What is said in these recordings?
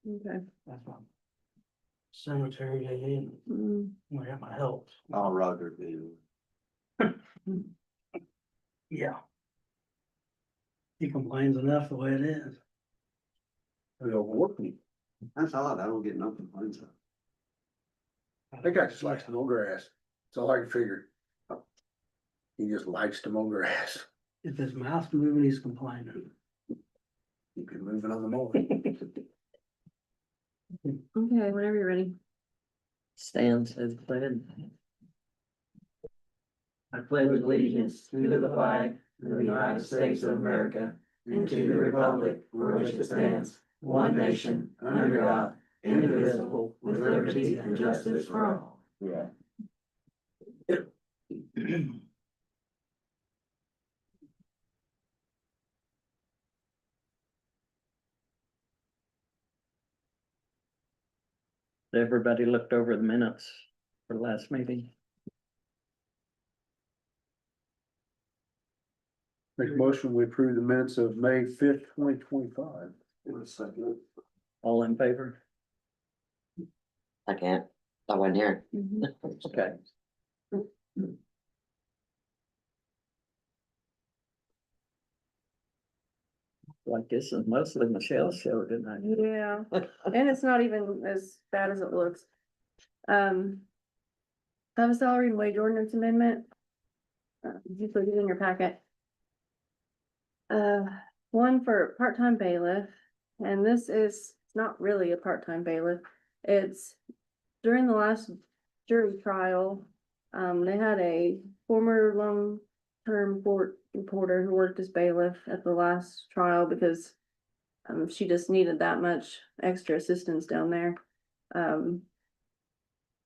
Okay. That's my cemetery they in, I got my health. I'll Roger do. Yeah. He complains enough the way it is. They overwork me. That's odd, I don't get no complaints. I think I just likes to mow grass. That's all I can figure. He just likes to mow grass. If his mouth's moving, he's complaining. Keep it moving on the mower. Okay, whenever you're ready. Stan says, pledge. I pledge allegiance to the flag of the United States of America and to the republic for which it stands, one nation, under God, indivisible, with liberty and justice for all. Yeah. Everybody looked over the minutes for last meeting. Make a motion, we approve the minutes of May 5th, 2025. In a second. All in favor? I can't, I wasn't here. Okay. Like this is mostly Michelle's show tonight. Yeah, and it's not even as bad as it looks. I have a salary and wage ordinance amendment. You put it in your packet. One for part-time bailiff, and this is not really a part-time bailiff. It's during the last jury trial, they had a former long-term court reporter who worked as bailiff at the last trial because she just needed that much extra assistance down there.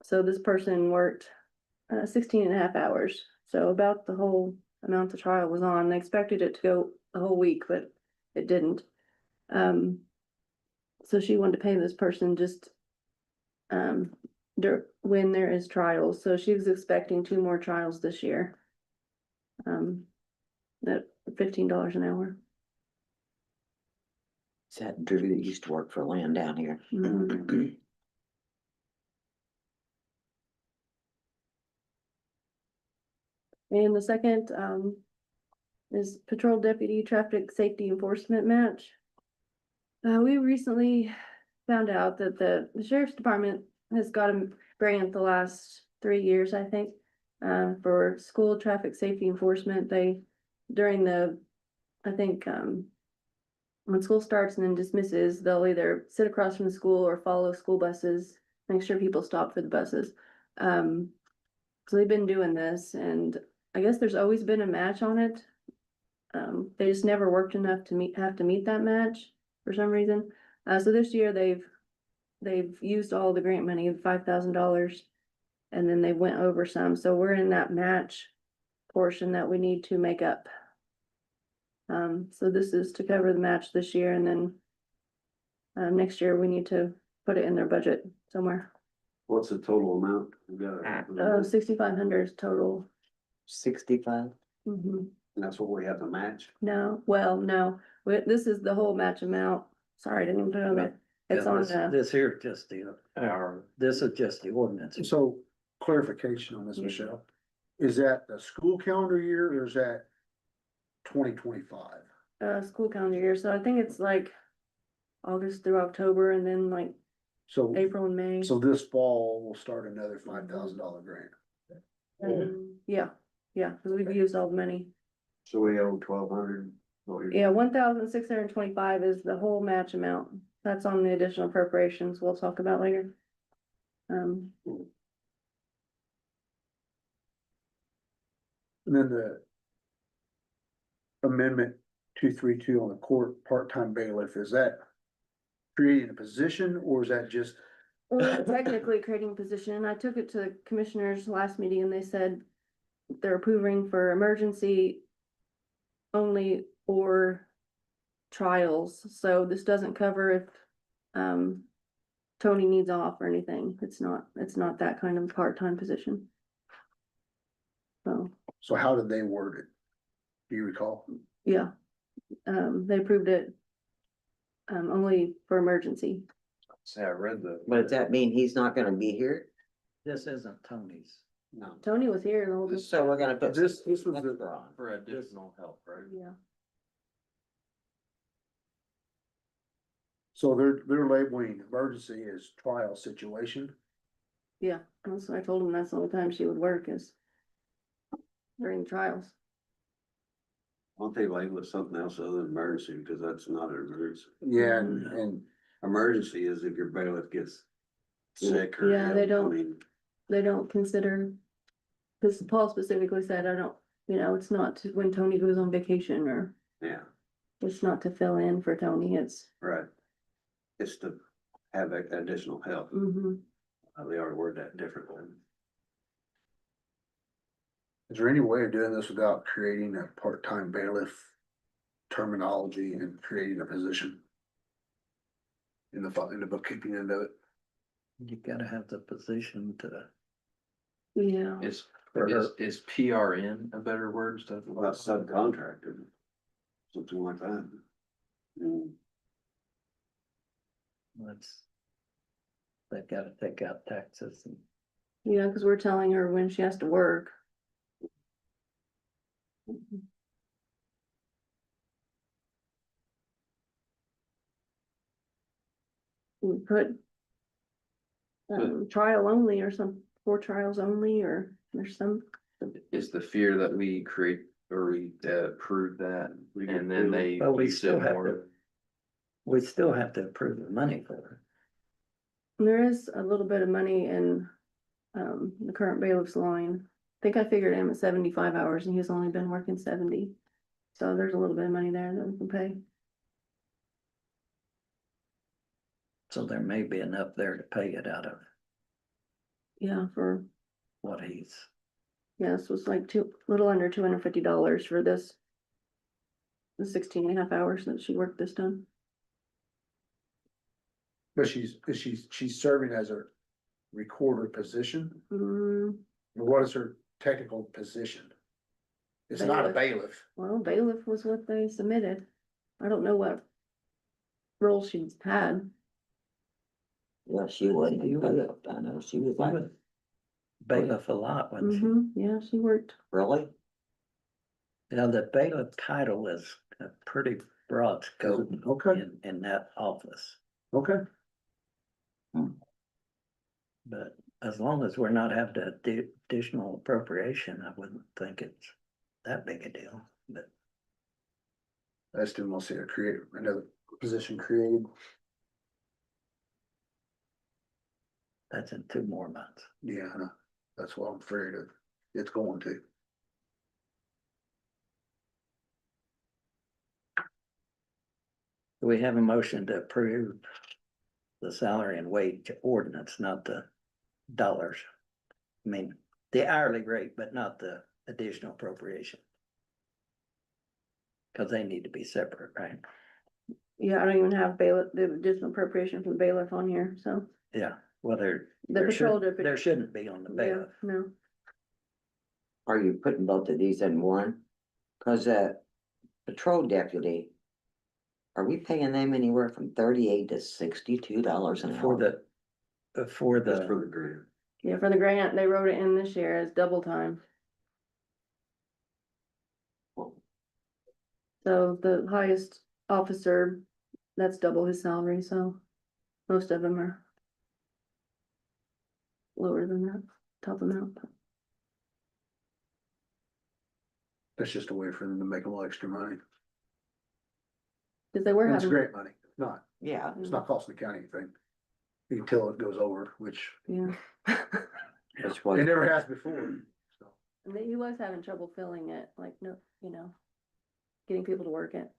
So this person worked 16 and a half hours, so about the whole amount the trial was on. They expected it to go a whole week, but it didn't. So she wanted to pay this person just when there is trials, so she was expecting 2 more trials this year. At $15 an hour. Is that Drew that used to work for land down here? Mhm. And the second, is patrol deputy traffic safety enforcement match. We recently found out that the sheriff's department has got a grant the last 3 years, I think, for school traffic safety enforcement. They, during the, I think, when school starts and then dismisses, they'll either sit across from the school or follow school buses, make sure people stop for the buses. So they've been doing this, and I guess there's always been a match on it. They just never worked enough to have to meet that match for some reason. So this year they've used all the grant money, $5,000, and then they went over some. So we're in that match portion that we need to make up. So this is to cover the match this year, and then next year we need to put it in their budget somewhere. What's the total amount? We got 6,500 is total. 65. Mhm. And that's what we have to match. No, well, no, this is the whole match amount. Sorry, I didn't even put it on there. It's on This here just the, this is just the ordinance. So clarification on this, Michelle. Is that the school calendar year or is that 2025? School calendar year, so I think it's like August through October and then like So, April and May. so this fall we'll start another $5,000 grant. Yeah, because we've used all the money. So we owe 1,200. Yeah, 1,625 is the whole match amount. That's on the additional appropriations we'll talk about later. And then the amendment 232 on the court part-time bailiff, is that creating a position or is that just, Well, technically creating a position. I took it to the commissioners last meeting and they said they're approving for emergency only or trials. So this doesn't cover if Tony needs off or anything. It's not that kind of part-time position. so how did they word it? Do you recall? Yeah, they approved it only for emergency. Say, I read the. But does that mean he's not gonna be here? This isn't Tony's. No. Tony was here the whole time. So we're gonna put. This was the- extra on. For additional help, right? Yeah, So they're labeling emergency as trial situation. yeah, that's what I told him, that's the only time she would work is during trials. Why don't they label it something else other than emergency, because that's not an emergency. Yeah, and Emergency is if your bailiff gets sick or. Yeah, they ill. I don't- mean, They don't consider, because Paul specifically said, I don't, it's not to- when Tony goes on vacation or yeah, it's not to fill in for Tony, it's, right. It's to have additional help. mhm. They already word that differently. is there any way of doing this without creating a part-time bailiff terminology and creating a position? In the bookkeeping end of it? You gotta have the position to. Yeah, Is, For her. is PRN a better word instead Well, of? subcontractor. Something like that. Mm, Let's. They've gotta take out taxes and. yeah, because we're telling her when she has to work. We put trial only or some, 4 trials only, or there's some, Is the fear that we create or we approve that We can and then they. But we use it still have more? to. We still have to approve the money for it. there is a little bit of money in the current bailiff's line. I think I figured him at 75 hours and he's only been working 70. So there's a little bit of money there that we can pay. So there may be enough there to pay it out of Yeah, for, what he's. this was like little under $250 for this. The 16 and a half hours that she worked this time. But she's serving as a recorder position, Mm, or what is her technical position? It's not a bailiff. well, bailiff was what they submitted. I don't know what role she's had. Well, she wasn't, I know, she was like, Bailiff a lot, wasn't she? Yeah, she worked. really? Now, the bailiff title is a pretty broad scope Okay, in that office, okay. but as long as we're not having to do additional appropriation, I wouldn't think it's that big a deal, but. I still want to see her create another position created. That's in 2 more months. Yeah, I know. That's what I'm afraid of. It's going to. We have a motion to approve the salary and wage ordinance, not the dollars. I mean, the hourly rate, but not the additional appropriation. Cause they need to be separate, right? Yeah, I don't even have bailiff, the additional appropriation from bailiff on here, so. Yeah, well, The patrol deputy. there shouldn't be on the Yeah, bailiff. no, Are you putting both of these in one? Cause patrol deputy. Are we paying them anywhere from $38 to $62 an For hour? for That's for the, the grant. yeah, for the grant, they wrote it in this year as double time. So the highest officer, that's double his salary, so most of them are lower than that, top amount. That's just a way for them to make a little extra money. Cause they were And it's having, great money. It's not, Yeah, it's not costing the county anything. Until it goes over, which yeah. that's it what, never has before, so. And he was having trouble filling it, like, no, getting people to work it.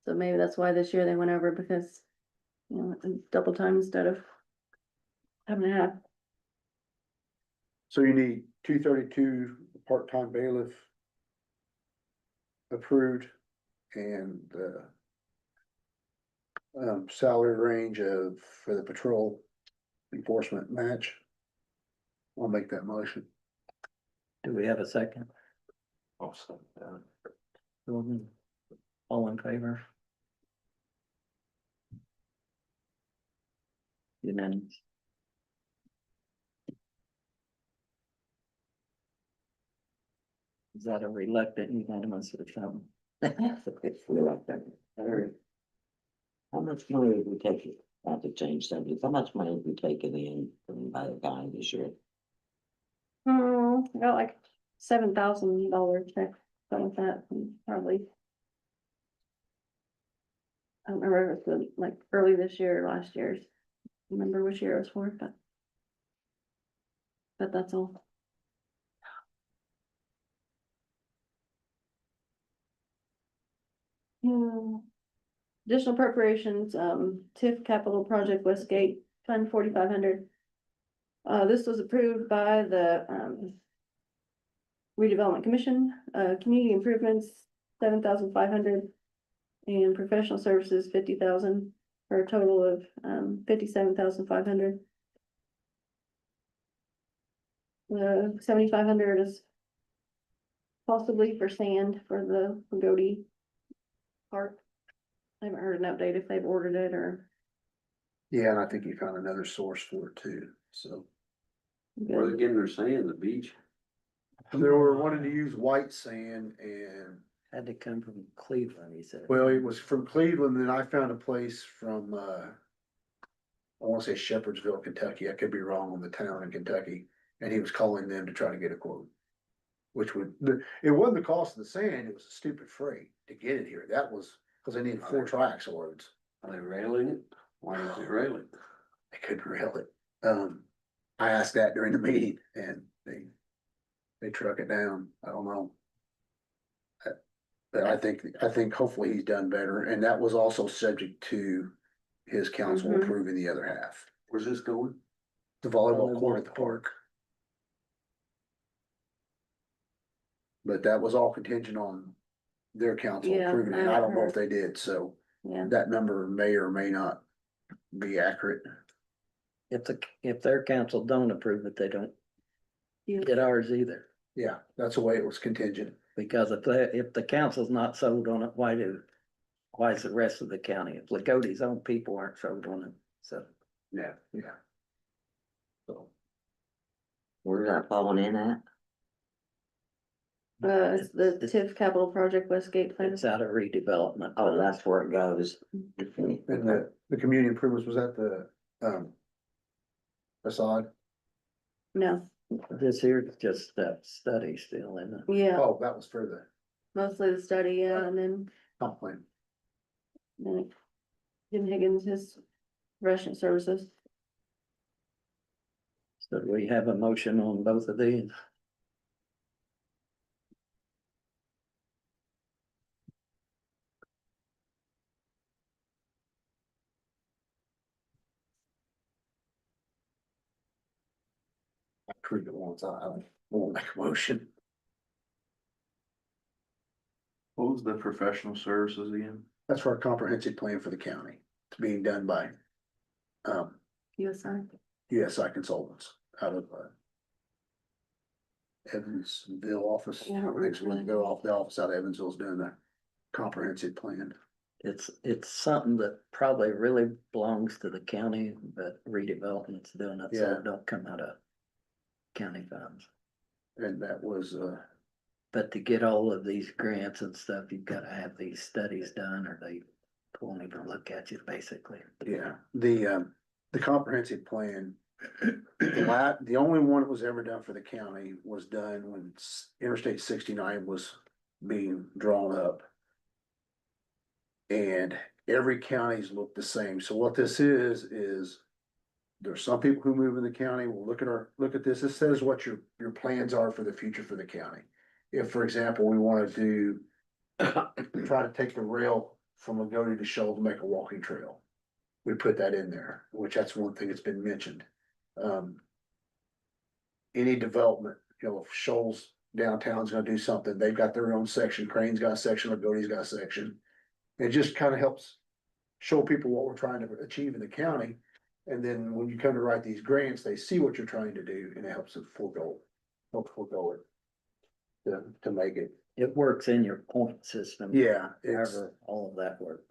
So maybe that's why this year they went over because, it's double time instead of having to have. So you need 232 part-time bailiff approved and salary range for the patrol enforcement match. I'll make that motion. do we have a second? Also, All in favor? Unanimous. Is that a reluctant unanimous or something? How much money did we take it, not to change subject, how much money did we take it in from by the county this year? I got like $7,000 check, something like that, probably. I don't remember if it was like early this year or last year's. Remember which year it was for, but that's all. Yeah. Additional appropriations, TIF Capital Project Westgate Fund 4,500. This was approved by the, Redevelopment Commission, community improvements, 7,500. And professional services, 50,000, for a total of, 57,500. The 7,500 is possibly for sand for the Pagoda Park. I haven't heard an update if they've ordered it or. Yeah, and I think you found another source for it too, so. Where they getting their sand, the beach? They were wanting to use white sand and, Had to come from Cleveland, he said. well, it was from Cleveland, and I found a place from, I wanna say Shepherdsville, Kentucky, I could be wrong on the town in Kentucky, and he was calling them to try to get a quote. Which would, it wasn't the cost of the sand, it was a stupid freight to get it here, that was, cause they needed 4 triaxle loads. Are they railing it? Why is it railing? They couldn't rail it. I asked that during the meeting and they truck it down. I don't know. But I think hopefully he's done better. And that was also subject to his council Mhm. approving the other half. Where's this going? The volleyball court at the park. But that was all contingent on their council Yeah, approving it. I I don't know heard. if they did, so Yeah, that number may or may not be accurate. If their council don't approve it, they don't Yeah. get ours either. Yeah, that's the way it was contingent. Because if the council's not sold on it, why is the rest of the county? If Lagode's own people aren't sold on it, so. Yeah. Yeah. So. Where's that falling in at? it's the TIF Capital Project Westgate Plan. It's out of redevelopment. Oh, that's where it goes. And the community improvements, was that the, facade? No, This here's just that study still, isn't it? yeah, Oh, that was for the mostly the study, yeah, and then, comp plan. Jim Higgins, his professional services. So do we have a motion on both of these? I approved it once, I won't make a motion. What was the professional services again? That's for a comprehensive plan for the county. It's being done by USI. USI Consultants out of Evansville office. Yeah, I don't Next one, remember. go off the office out of Evansville is doing the comprehensive plan. It's something that probably really belongs to the county, but redevelopment's doing it, so Yeah. it don't come out of county funds. And that was, But to get all of these grants and stuff, you've gotta have these studies done, or they won't even look at you, basically. yeah, the comprehensive plan. The only one that was ever done for the county was done when Interstate 69 was being drawn up. And every county's looked the same, so what this is. There's some people who move in the county, will look at this, says what your plans are for the future for the county. If, for example, we wanna do, try to take the rail from Lagodi to Shoal to make a walking trail. We put that in there, which that's one thing that's been mentioned. Any development, if Shoals downtown's gonna do something, they've got their own section, Crane's got a section, Lagodi's got a section. It just kinda helps show people what we're trying to achieve in the county. And then when you come to write these grants, they see what you're trying to do and it helps it forego it. To make it, It works in your point system. yeah, it's However, all of that works.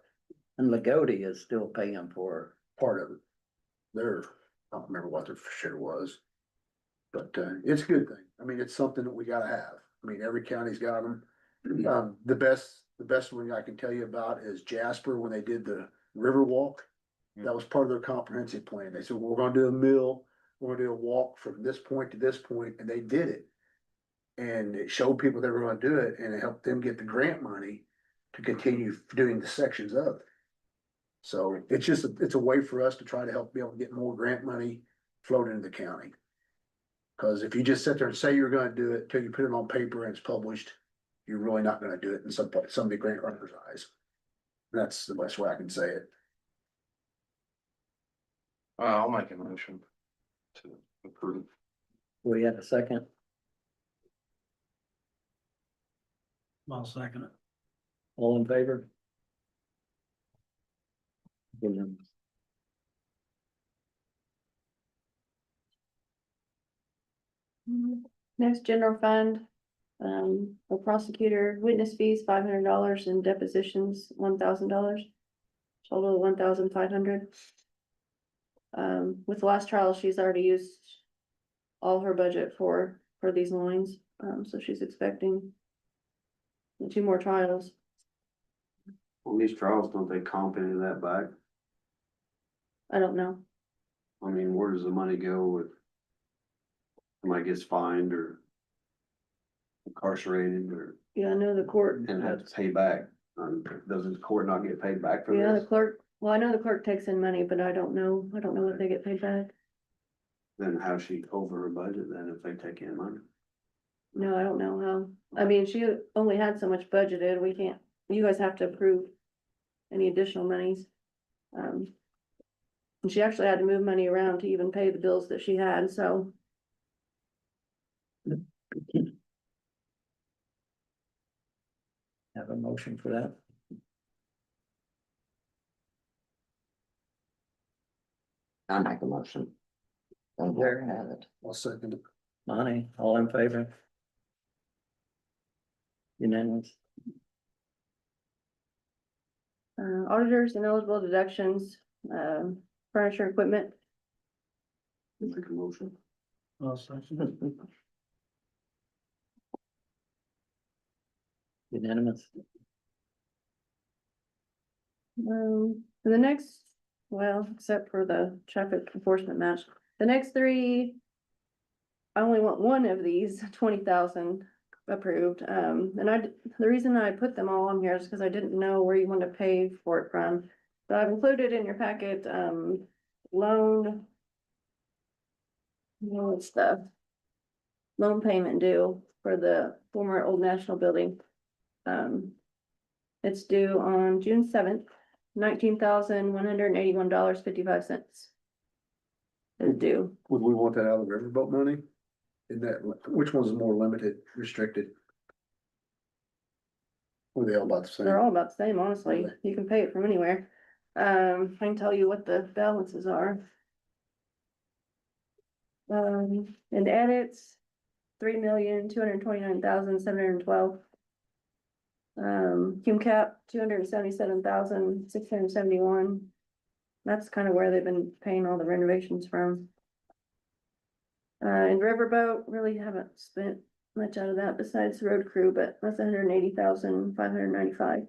And Lagodi is still paying for part of it. I don't remember what their share was. But, it's a good thing. I mean, it's something that we gotta have. I mean, every county's got them. The best one I can tell you about is Jasper, when they did the river walk. That was part of their comprehensive plan. They said, we're gonna do a mill, we're gonna do a walk from this point to this point, and they did it. And it showed people they were gonna do it, and it helped them get the grant money to continue doing the sections of it. So it's just, it's a way for us to try to help be able to get more grant money flowed into the county. Cause if you just sit there and say you're gonna do it till you put it on paper and it's published, you're really not gonna do it in some of the grant writers' eyes. That's the best way I can say it. I'll make a motion to approve. We had a second. I'll second it. All in favor? Unanimous. Next, general fund, for prosecutor, witness fees, $500, and depositions, $1,000. Total of $1,500. With the last trial, she's already used all her budget for these lines, so she's expecting 2 more trials. On these trials, don't they comp any of that back? I don't know. I mean, where does the money go if somebody gets fined or incarcerated or, Yeah, I know the court. and have to pay back? Doesn't the court not get paid back for Yeah, the this? clerk, well, I know the clerk takes in money, but I don't know what they get paid back. Then how's she over her budget then if they take in money? No, I don't know how. I mean, she only had so much budgeted. We can't, you guys have to approve any additional monies. And she actually had to move money around to even pay the bills that she had, so. Have a motion for that. I'll make a motion. Don't There. have it. I'll second it. Monty, all in favor? Unanimous. Auditors and eligible deductions, furniture, equipment. Make a motion. I'll second it. Unanimous. For the next, well, except for the traffic enforcement match, the next 3. I only want one of these 20,000 approved, and the reason I put them all on here is because I didn't know where you want to pay for it from. But I've included in your packet, loan. It's the loan payment due for the former Old National Building. It's due on June 7th, $19,181.55. Is due. Would we want that out of the riverboat money? In that, which one's more limited, restricted? Or they all about the same? They're all about the same, honestly. Okay. You can pay it from anywhere. I can tell you what the balances are. In edits, 3,229,712. Cume cap, 277,671. That's kind of where they've been paying all the renovations from. In Riverboat, really haven't spent much out of that besides road crew, but that's 180,595.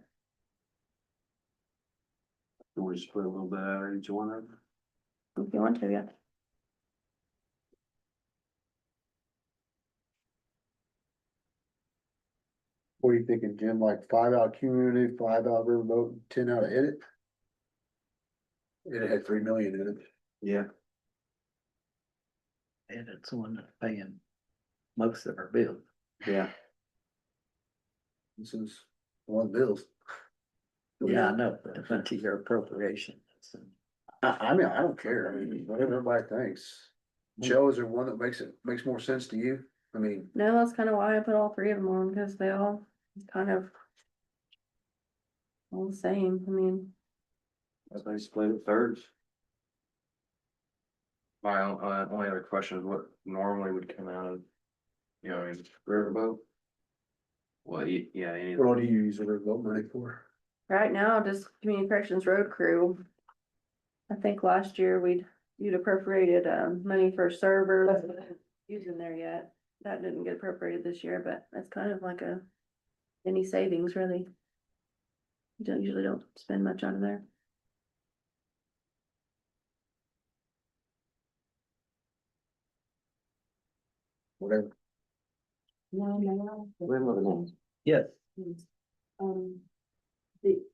Can we split a little bit out of each one of them? If you want to, yeah. What are you thinking, Jim? Like 5 out of community, 5 out of riverboat, 10 out of edit? It had 3 million in it. Yeah. And it's the one that's paying most of our bills. Yeah. This is one of the bills. Yeah, I know, but it went to your appropriation. I mean, I don't care. I mean, whatever everybody thinks. Joe, is there one that makes more sense to you? I mean, No, that's kind of why I put all 3 of them on, because they all kind of all the same. I mean, They split it thirds. My only other question is what normally would come out of, I mean, Riverboat. well, yeah, any. what do you use the riverboat money for? right now, just community corrections road crew. I think last year you'd appropriated, money for servers, using there yet. That didn't get appropriated this year, but that's kind of like any savings really. You usually don't spend much out of there. Whatever. No, no. We're moving on. Yes.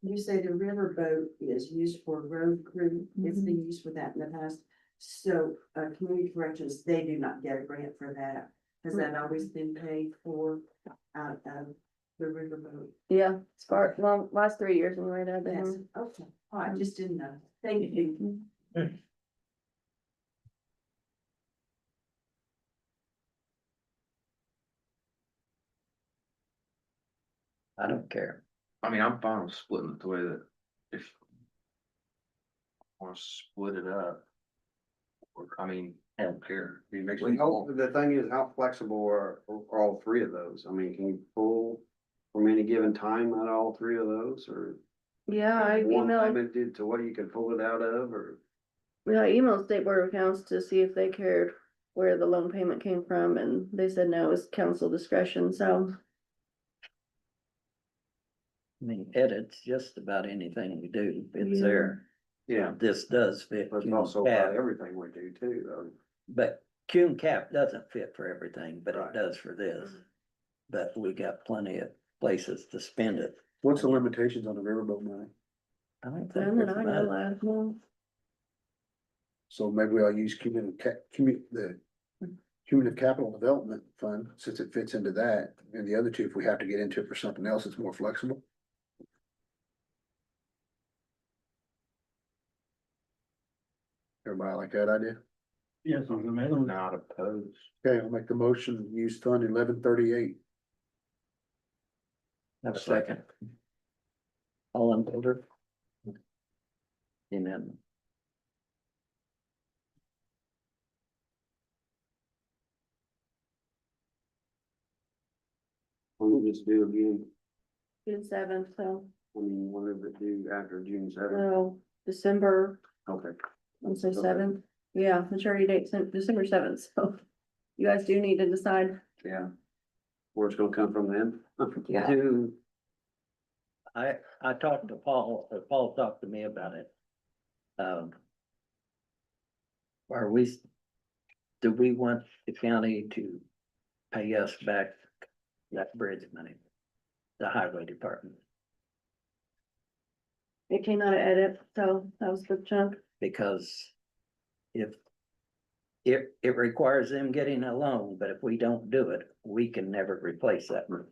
You say the riverboat is used for road crew, it's been used for that in the past. So, community corrections, they do not get a grant for that. Has that always been paid for out of the riverboat? Yeah, as far, well, last 3 years anyway, that Yes, been. okay, I just didn't know. Thank you. I don't care. I mean, I'm fine with splitting it the way that if. Want to split it up. Or, I mean, I don't care. It makes me. The thing is, how flexible are all three of those? I mean, can you pull from any given time out of all three of those, or? Yeah, I one emailed, limited to what you can pull it out of, or? yeah, I emailed State Board of Accounts to see if they cared where the loan payment came from, and they said no, it's council discretion, so. I mean, edits just about anything we do, it's Yeah. there. Yeah, This does fit. but Cume also Cap, about everything we do too, though. But Cume Cap doesn't fit for everything, but Right. it does for this. But we got plenty of places to spend it. What's the limitations on the riverboat money? I don't think None that there's I know much. of, no. So maybe I'll use the Cumulative Capital Development Fund, since it fits into that, and the other two, if we have to get into it for something else, it's more flexible. Everybody like that idea? Yes, on the middle. Not opposed. Okay, I'll make the motion, use Fund 1138. Have a second. All in favor? Amen. We'll just do again, June 7th, so, I mean, whatever it do after June 7th. no, December, Okay. let's say Okay. 7th. Yeah, maturity date's December 7th, so you guys do need to decide. Yeah. Where it's gonna come from then? Yeah. Do. I talked to Paul, or Paul talked to me about it. Are we, do we want the county to pay us back that bridge money? The highway department, It came out of edit, so that was the chunk. because if. It requires them getting a loan, but if we don't do it, we can never replace that roof.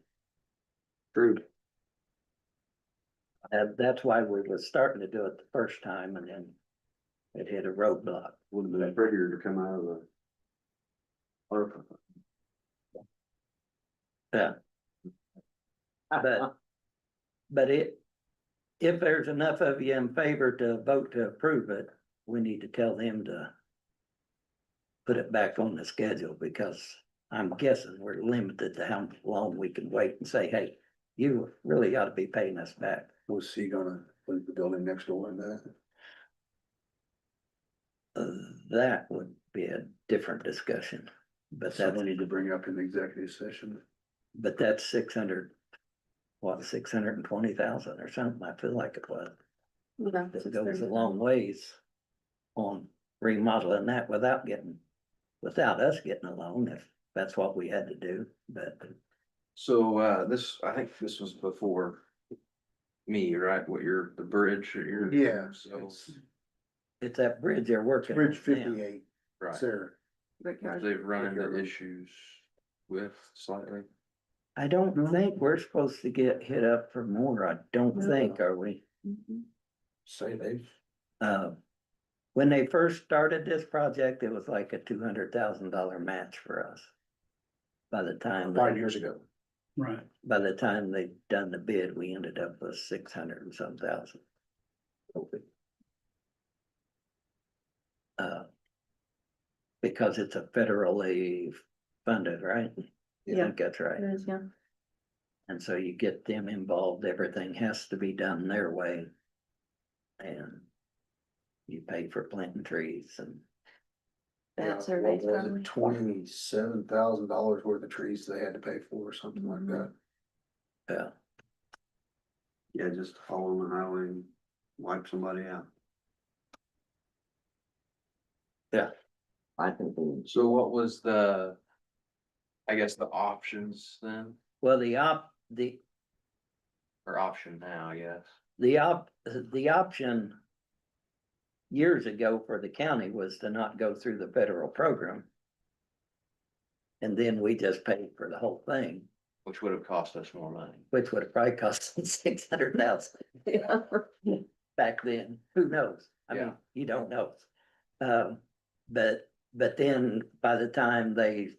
True. That's why we was starting to do it the first time and then it hit a roadblock. Would have been prettier to come out of the. ARPA. Yeah. But if there's enough of you in favor to vote to approve it, we need to tell them to put it back on the schedule, because I'm guessing we're limited to how long we can wait and say, hey, you really ought to be paying us back. Was he gonna put the building next door in that? That would be a different discussion, but So we that's, need to bring up in the executive session. but that's 600. What, 620,000 or something, I feel like it was. Yeah. That goes a long ways on remodeling that without us getting a loan, if that's what we had to do, but. So, I think this was before me, right? The bridge or your. Yeah, So, It's that bridge they're working. Bridge on now. 58, right, Sarah. which they've run into issues with slightly. I don't No. think we're supposed to get hit up for more, I don't No. think, are we? Mhm. Say they've. When they first started this project, it was like a $200,000 match for us. By the time. 5 years ago. Right. By the time they'd done the bid, we ended up with 600 and some thousand. Because it's a federally funded, right? I Yeah. think that's right. It is, yeah. And so you get them involved, everything has to be done their way. And you pay for planting trees and that survey's probably. $27,000 worth of trees they had to pay for or something like Mhm. that. Yeah, Yeah, just fall on the highway and wipe somebody out. I think we So what was the, I guess, the options then, well, or option now, yes? the option years ago for the county was to not go through the federal program. And then we just paid for the whole thing, Which would have cost us more money. which would have probably cost them 600,000 Yeah. back then. Who knows? I mean, Yeah. you don't know. But then by the time by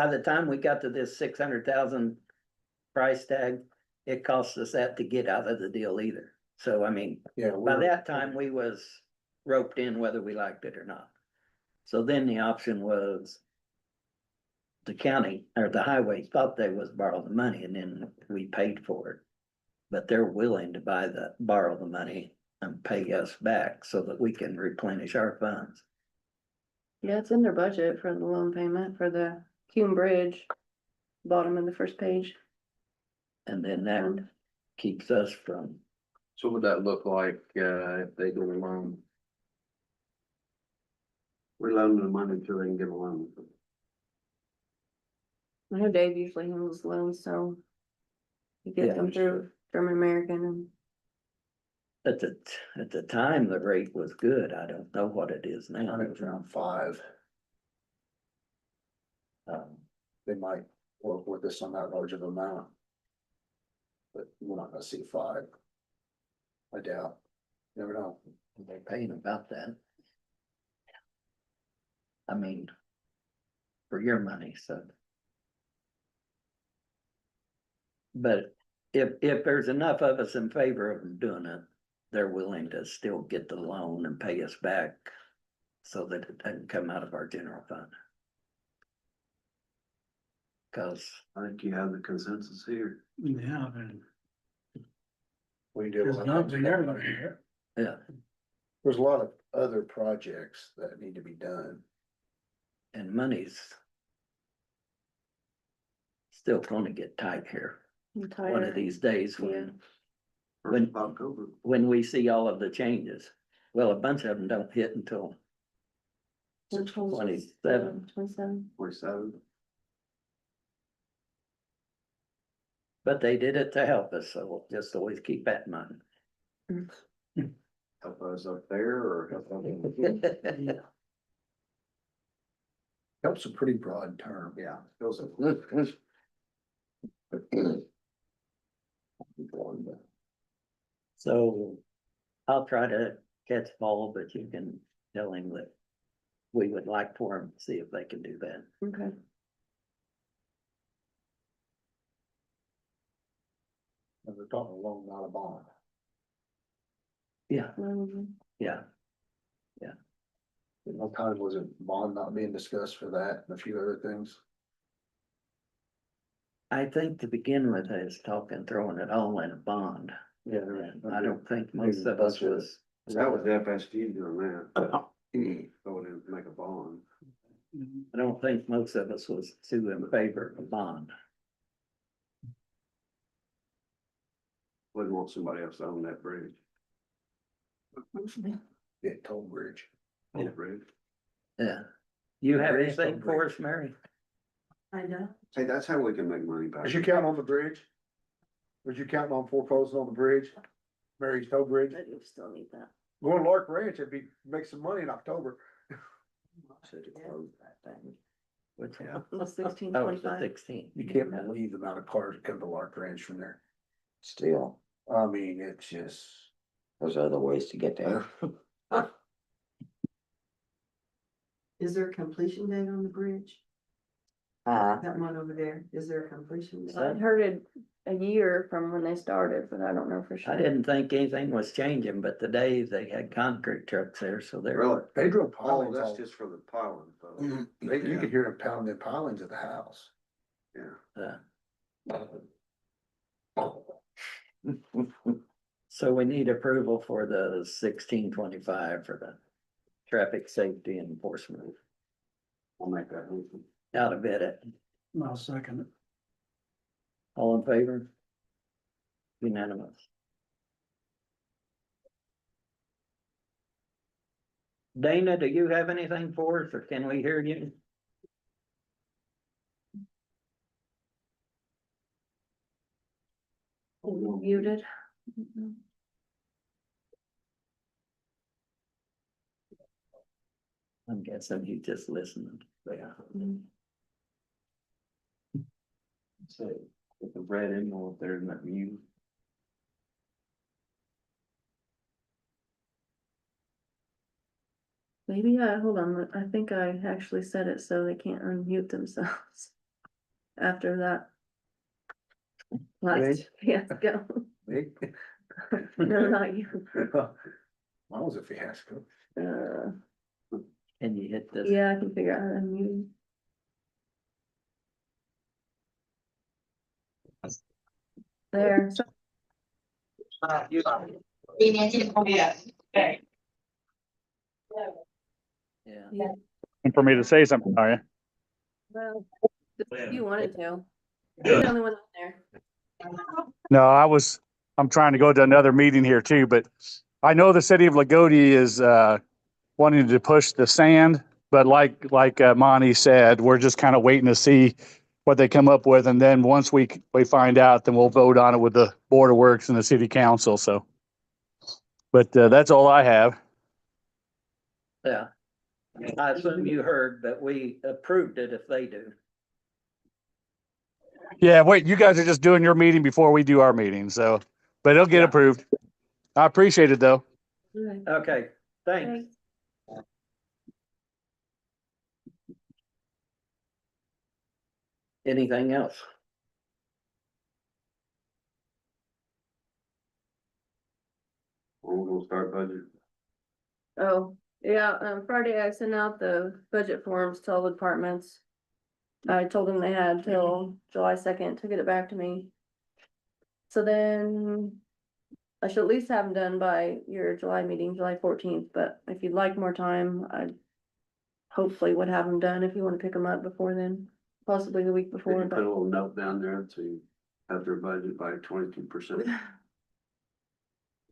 the time we got to this 600,000 price tag, it cost us that to get out of the deal either. So I mean, Yeah. by that time, we was roped in whether we liked it or not. So then the option was the county or the highway thought they was borrow the money and then we paid for it. But they're willing to borrow the money and pay us back so that we can replenish our funds. Yeah, it's in their budget for the loan payment for the Cume Bridge. Bottom of the first page. And then that keeps us from, So what would that look like, if they do a loan? We loan them the money until they can get a loan. I know Dave usually handles loans, so. He gets Yeah, them through German American and. at the time, the rate was good. I don't know what it is I now. think it was around 5. They might work with us on that large of amount. But we're not gonna see 5. I doubt. Never know. They're paying about that. I mean, for your money, so. But if there's enough of us in favor of them doing it, they're willing to still get the loan and pay us back so that it doesn't come out of our general fund. Cause I think you have the consensus here. Yeah, and We do. there's not been everybody here. yeah, There's a lot of other projects that need to be done. and money's still gonna get tight here I'm one tired. of these days Yeah. First of October, when we see all of the changes. Well, a bunch of them don't hit until 27. 27. 27. But they did it to help us, so we'll just always keep that in mind. Help us up there or help us? Help's a pretty broad term. Yeah. Feels So I'll try to catch Paul, but you can tell him that we would like for him to see if they can do that. Okay. And we're talking a loan, not a bond. Yeah, Mhm. yeah. What time was it bond not being discussed for that and a few other things? I think to begin with, I was talking, throwing it all in a bond. Yeah. And I don't think most of us was, That was FSG doing that. Go in and make a bond. I don't think most of us was too in favor of a bond. Wouldn't want somebody else to own that bridge. Yeah, Toll Bridge. Old bridge. Yeah. You have Bridge, anything don't for bridge. us, Mary? I know. Hey, that's how we can make money back. Was you counting on the bridge? Was you counting on foreclosing on the bridge? Mary's Toll Bridge? But you still need that. Going to Lark Ranch, it'd be, make some money in October. Which one? Yeah. It's 16, Oh, it's the 25. 16. You can't believe the amount of cars that come to Lark Ranch from there. still, I mean, it's just. there's other ways to get there. Is there a completion date on the bridge? That one over there, is there a completion date? I heard it a year from when they started, but I don't know for sure. I didn't think anything was changing, but today they had concrete trucks there, so they're. Really? They drove Oh, pilings that's all. just for the piling, though. You could hear them pounding their pilings at the house. Yeah. So we need approval for the 1625 for the traffic safety enforcement I'll make that motion. out of it. I'll second it. All in favor? Unanimous. Dana, do you have anything for us, or can we hear you? Muted. I'm guessing you just listened. Yeah. So, with the red emerald there in that view. Maybe hold on, I think I actually set it so they can't unmute themselves. After that. Last fiasco. Me? No, not you. That was a fiasco. Can you hit this? Yeah, I can figure out how to unmute. There, so Yeah. And for me to say something, are you? well, if you wanted to. You're the only one out there. No, I'm trying to go to another meeting here too, but I know the city of Lagodi is, wanting to push the sand, but like Monty said, we're just kind of waiting to see what they come up with. And then once we find out, then we'll vote on it with the Board of Works and the city council. So, but, that's all I have. Yeah. I assume you heard, but we approved it if they do. Yeah, wait, you guys are just doing your meeting before we do our meeting. So, but it'll get Yeah. approved. I appreciate it though. Okay, Okay, thanks. thanks. Anything else? We're gonna start budget. Oh, yeah, Friday I sent out the budget forms to all the departments. I told them they had till July 2nd to get it back to me. So then I should at least have them done by your July meeting, July 14th, but if you'd like more time, I hopefully would have them done if you want to pick them up before then, possibly the week Can before, you put a but little note down there to have their budget by 22%?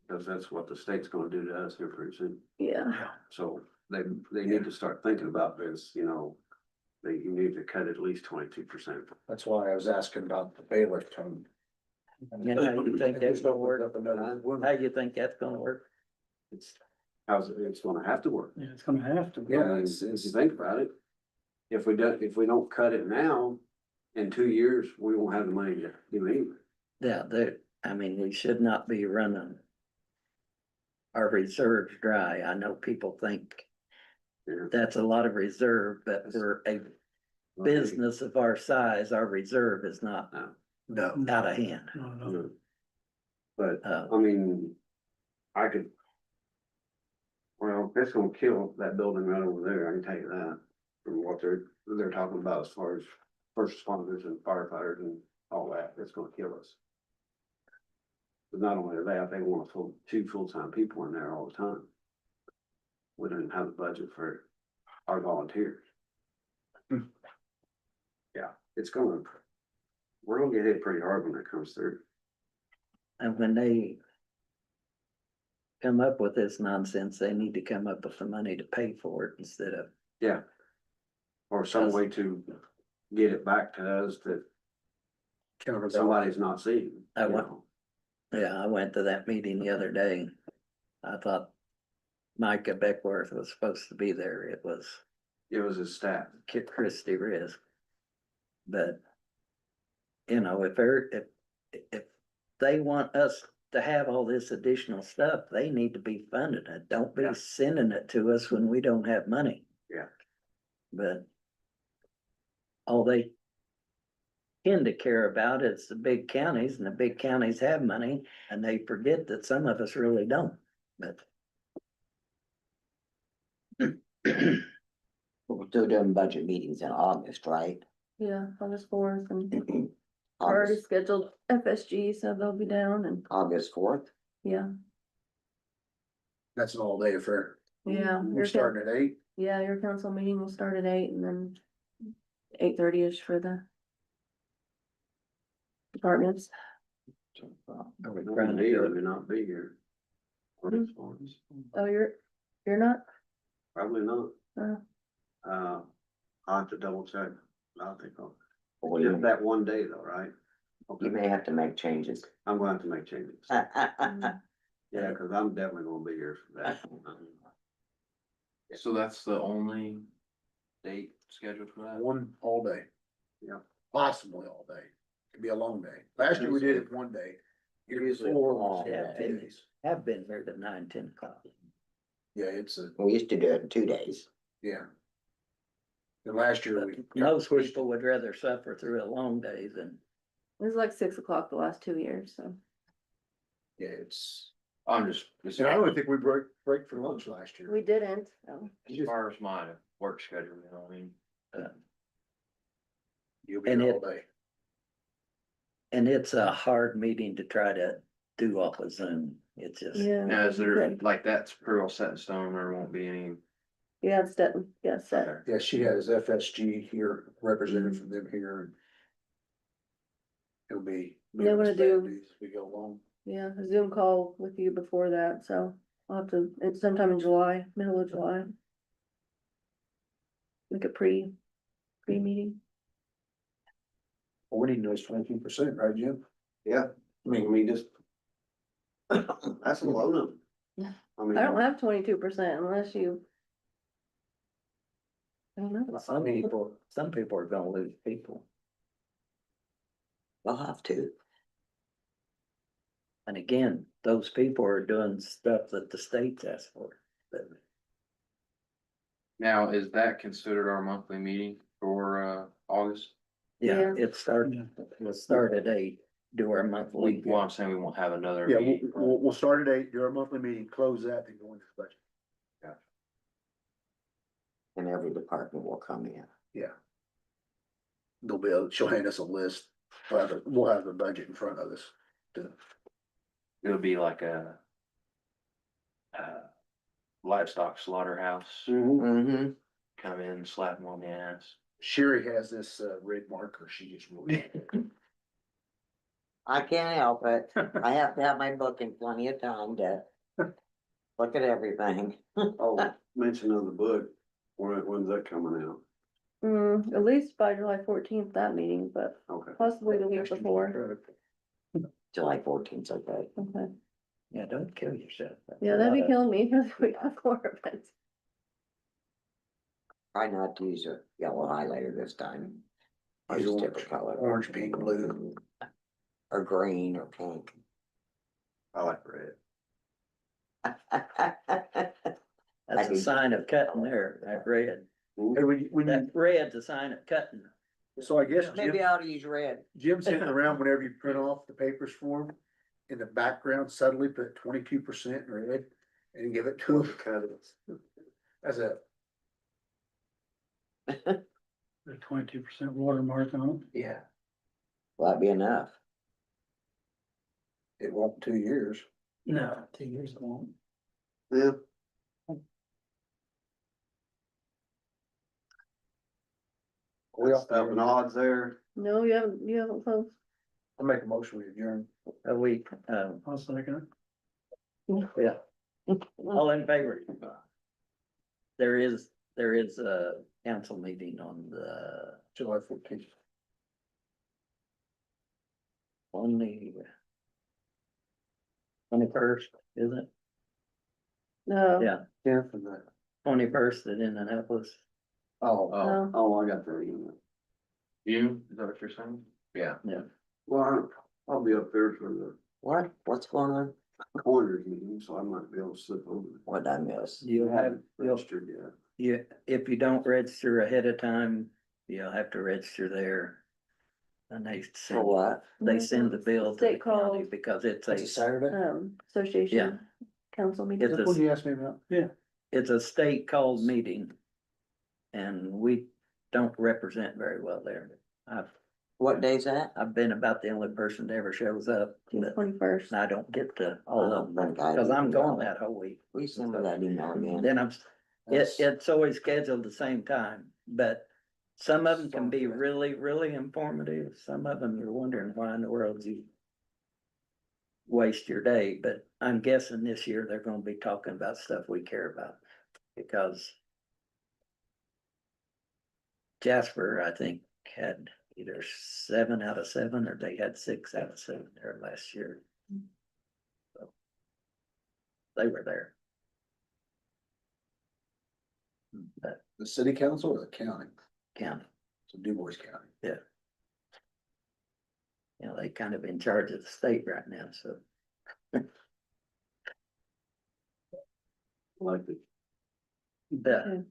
Because that's what the state's gonna do to us here pretty soon. yeah. So they need to start thinking about this, you know. You need to cut at least 22%. That's why I was asking about the bailiff tone. Yeah, how you think that's gonna work? Up another one. How you think that's gonna work? It's it's gonna have to work. Yeah, it's gonna have to. Yeah, I mean, if you think about it. If we don't cut it now, in 2 years, we won't have the money to do anything. Yeah, I mean, we should not be running our reserves dry. I know people think Yeah. that's a lot of reserve, but for a business of our size, our reserve is not No. out of hand. No, no. But, Uh, I mean, I could. Well, it's gonna kill that building right over there, I can tell you that, from what they're talking about as far as first responders and firefighters and all that, it's gonna kill us. But not only that, they want two full-time people in there all the time. We don't have a budget for our volunteers. Yeah, we're gonna get hit pretty hard when that comes through. And when they come up with this nonsense, they need to come up with the money to pay for it instead of, Yeah. Or some way to get it back to us that somebody's not seeing. I you want- know. yeah, I went to that meeting the other day. I thought Micah Beckworth was supposed to be there. It was It was his staff. Kit Christie Risk. But, you know, if they want us to have all this additional stuff, they need to be funding it. Don't be Yeah. sending it to us when we don't have money. Yeah. But all they tend to care about is the big counties, and the big counties have money, and they forget that some of us really don't, but. We'll do them budget meetings in August, right? Yeah, August 4th, and already August, scheduled FSG, so they'll be down, and August 4th. yeah, That's an all day affair. Yeah. We're starting at 8. Yeah, your council meeting will start at 8 and then 8:30ish for the departments. Are we One trying to day do I it? may not be here. Oh, you're not? Probably not. Uh, I'll have to double check. I'll think I'll, Well, just you that one day though, right? Okay, may have to make changes. I'm going to have to make changes. Yeah, cause I'm definitely gonna be here for that. So that's the only date scheduled for that? One all day. Yeah. Possibly all day. Could be a long day. Last year we did it one day. Year Usually before, long, we did yeah. it 2 days. Have been here to 9, 10 o'clock. Yeah, it's a, We used to do it in 2 days. yeah. And last year we. But most people would rather suffer through a long day than, it was like 6 o'clock the last 2 years, so. Yeah, it's, I'm just, and I don't think we break for lunch last year. We didn't, so. as far as my work schedule, you know, I mean, You'll be and here all it- day. and it's a hard meeting to try to do off of Zoom. It's just, Yeah. now is there, Okay. like, that's pretty well set in stone, there won't be any. Yeah, it's set, yeah, it's set. Yeah, she has FSG here, represented from them here. And it'll be. They're gonna do- As we go along. Yeah, a Zoom call with you before that, so I'll have to, it's sometime in July, middle of July. Like a pre-meeting. Well, we need to know it's 22%, right, Jim? Yeah, I mean, just. That's a low number. Yeah. I mean. I don't have 22% unless you. I don't know. some people are gonna lose people. We'll have to. And again, those people are doing stuff that the state's asked for. But Now, is that considered our monthly meeting for, August? yeah, Yeah. we'll start at 8, do our monthly. Well, I'm saying we won't have another Yeah, meeting. we'll start at 8, do our monthly meeting, close that, then go into the budget. And every department will come in. Yeah. She'll hand us a list, we'll have the budget in front of us. It'll be like a livestock slaughterhouse, Mm-hmm. come in, slap them on the ass. Sherry has this, red marker, she just wrote. I can't help it. I have to have my book in plenty of time to look at everything. Oh, mention of the book, when's that coming out? At least by July 14th, that meeting, but Okay. possibly the week before. July 14th, okay. Okay. Yeah, don't kill yourself. That's Yeah, a that'd be lot of- killing me for the week before, but. Try not to use a yellow highlighter this time. Use Use orange, different color. orange, pink, blue. Or green or pink. I like red. That's a sign of cutting there, that red. Hey, when That you, red's a sign of cutting. so I guess Maybe I ought to use red. Jim's sitting around whenever you print off the papers for him, in the background subtly put 22% in red and give it to him. As a, The 22% watermark on it. yeah, Will that be enough? it won't 2 years. No, 2 years it won't. Yeah. We Up in odds there. No, you haven't closed. I'll make a motion, we adjourn. A week, I'll second yeah. All in favor? There is a council meeting on the, July 14th. on the 21st, isn't it? No. Yeah, Yeah, for the. 21st at Indianapolis. Oh, No. Oh, I got the email. You, is that what you're saying? Yeah. Well, I'll be up there for the What's going on? corners meeting, so I might be able to slip over. What'd I miss? You'll have, Registered yet. if you don't register ahead of time, you'll have to register there. And For what? they send the bill to the State county called, because it's that's a Saturday? association council meeting. It's What you asked me about? it's a state called meeting. And we don't represent very well there. I've What day's that? I've been about the only person that ever shows up, June but 21st. I don't get to all of them, Thank God. cause I'm gone that whole week. We send her that email again. Then I'm, That's- it's always scheduled the same time, but some of them can be really, really informative. Some of them you're wondering why in the world you waste your day, but I'm guessing this year they're gonna be talking about stuff we care about. Because Jasper, I think, had either 7 out of 7 or they had 6 out of 7 there last year. So they were there. But The city council or the county? county, So Du Bois County. you know, they kind of in charge of the state right now, so. Like it. But Okay.